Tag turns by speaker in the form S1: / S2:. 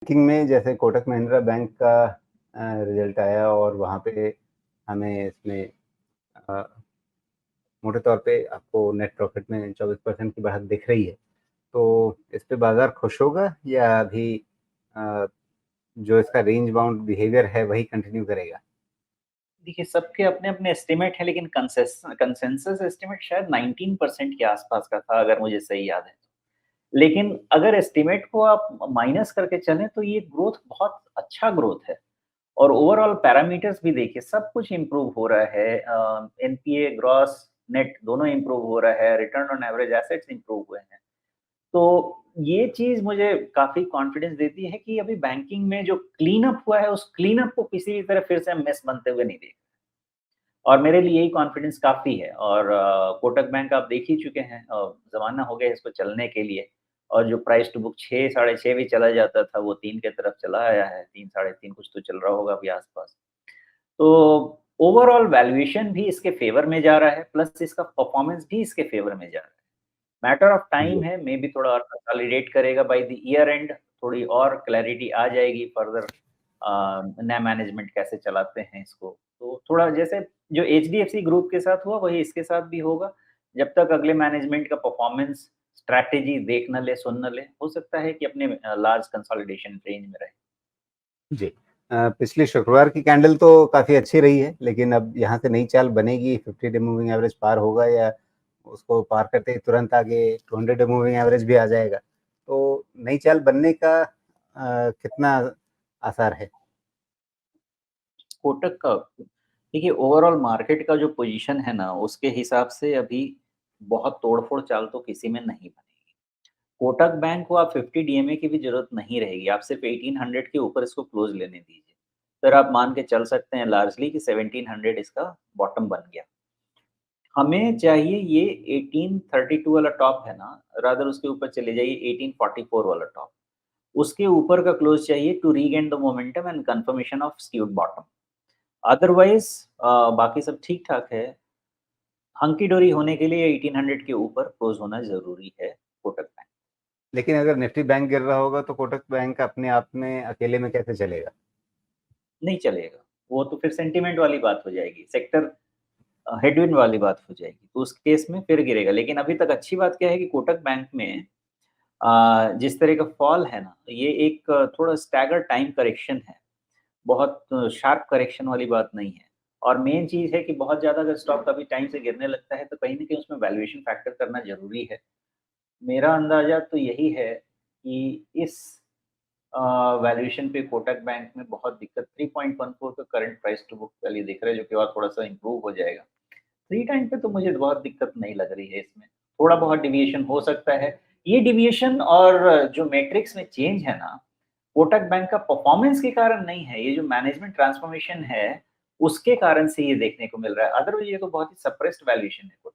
S1: Banking में जैसे Kotak Mahindra bank का रिजल्ट आया और वहाँ पे हमें इसमें अ, मोटे तौर पे आपको नेट प्रॉफिट में 24% की बढ़त दिख रही है। तो इस पे बाजार खुश होगा या अभी अ, जो इसका रेंज बाउंड बिहेवियर है वही कंटिन्यू करेगा?
S2: देखिए, सबके अपने-अपने एस्टिमेट हैं, लेकिन कंसेंसस एस्टिमेट शायद 19% के आसपास का था, अगर मुझे सही याद है। लेकिन अगर एस्टिमेट को आप माइनस करके चलें, तो ये ग्रोथ बहुत अच्छा ग्रोथ है और ओवरऑल पैरामीटर्स भी देखिए, सब कुछ इम्प्रूव हो रहा है। एनपीए, ग्रॉस, नेट दोनों इम्प्रूव हो रहा है, return on average assets improve हुए हैं। तो ये चीज़ मुझे काफ़ी कॉन्फिडेंस देती है कि अभी बैंकिंग में जो क्लीन अप हुआ है, उस क्लीन अप को किसी भी तरह फिर से हम मेस बनते हुए नहीं देख। और मेरे लिए यही कॉन्फिडेंस काफ़ी है और कोटक बैंक आप देख ही चुके हैं, ज़माना हो गया इसको चलने के लिए और जो प्राइस टू बुक 6 साढ़े 6 भी चला जाता था, वो 3 की तरफ चला आया है, 3 साढ़े 3 कुछ तो चल रहा होगा अभी आस-पास। तो ओवरऑल वैल्यूएशन भी इसके फ़ेवर में जा रहा है, प्लस इसका परफ़ॉर्मेंस भी इसके फ़ेवर में जा रहा है। मैटर ऑफ टाइम
S1: जी।
S2: है, मेबी थोड़ा और कंसोलिडेट करेगा बाय द ईयर एंड, थोड़ी और क्लैरिटी आ जाएगी फर्दर नया मैनेजमेंट कैसे चलाते हैं इसको। तो थोड़ा जैसे जो एचडीएफसी ग्रुप के साथ हुआ, वही इसके साथ भी होगा। जब तक अगले मैनेजमेंट का परफॉर्मेंस, स्ट्रैटेजी देख न ले, सुन न ले, हो सकता है कि अपने लार्ज कंसोलिडेशन रेंज में रहे।
S1: जी। पिछले शुक्रवार की कैंडल तो काफ़ी अच्छी रही है, लेकिन अब यहाँ से नई चाल बनेगी, 50 डे मूविंग एवरेज पार होगा या उसको पार करते ही तुरंत आगे 200 डे मूविंग एवरेज भी आ जाएगा? तो नई चाल बनने का कितना आसार है?
S2: कोटक का देखिए, ओवरऑल मार्केट का जो पोजीशन है ना, उसके हिसाब से अभी बहुत तोड़-फोड़ चाल तो किसी में नहीं बनेगी। कोटक बैंक को आप 50 डीएमए की भी ज़रूरत नहीं रहेगी, आप सिर्फ़ 1800 के ऊपर इसको क्लोज़ लेने दीजिए। फिर आप मान के चल सकते हैं लार्जली कि 1700 इसका बॉटम बन गया। हमें चाहिए ये 1832 वाला टॉप है ना, रादर उसके ऊपर चले जाइए 1844 वाला टॉप। उसके ऊपर का क्लोज़ चाहिए to regain the momentum and confirmation of skewed bottom. Otherwise बाकी सब ठीक-ठाक है। हंकी-डोरी होने के लिए 1800 के ऊपर क्लोज़ होना ज़रूरी है कोटक बैंक।
S1: लेकिन अगर निफ्टी बैंक गिर रहा होगा तो कोटक बैंक अपने आप में अकेले में कैसे चलेगा?
S2: नहीं चलेगा, वो तो फिर सेंटिमेंट वाली बात हो जाएगी, सेक्टर हेडविंड वाली बात हो जाएगी, तो उस केस में फिर गिरेगा। लेकिन अभी तक अच्छी बात क्या है कि कोटक बैंक में जिस तरह का फॉल है ना, ये एक थोड़ा स्टैगर्ड टाइम करेक्शन है, बहुत शार्प करेक्शन वाली बात नहीं है। और मेन चीज़ है कि बहुत ज़्यादा अगर स्टॉक कभी टाइम से गिरने लगता है, तो कहीं न कहीं उसमें वैल्यूएशन फैक्टर करना ज़रूरी है। मेरा अंदाज़ा तो यही है कि इस वैल्यूएशन पे कोटक बैंक में बहुत दिक्कत 3.14 का current price to book value दिख रहा है, जो कि और थोड़ा-सा इम्प्रूव हो जाएगा। 3 टाइम पे तो मुझे बहुत दिक्कत नहीं लग रही है इसमें, थोड़ा बहुत डेविएशन हो सकता है। ये डेविएशन और जो मैट्रिक्स में चेंज है ना, कोटक बैंक का परफॉर्मेंस के कारण नहीं है, ये जो मैनेजमेंट ट्रांसफॉर्मेशन है, उसके कारण से ये देखने को मिल रहा है। अदरवाइज़ ये तो बहुत ही सप्रेस्ड वैल्यूएशन है।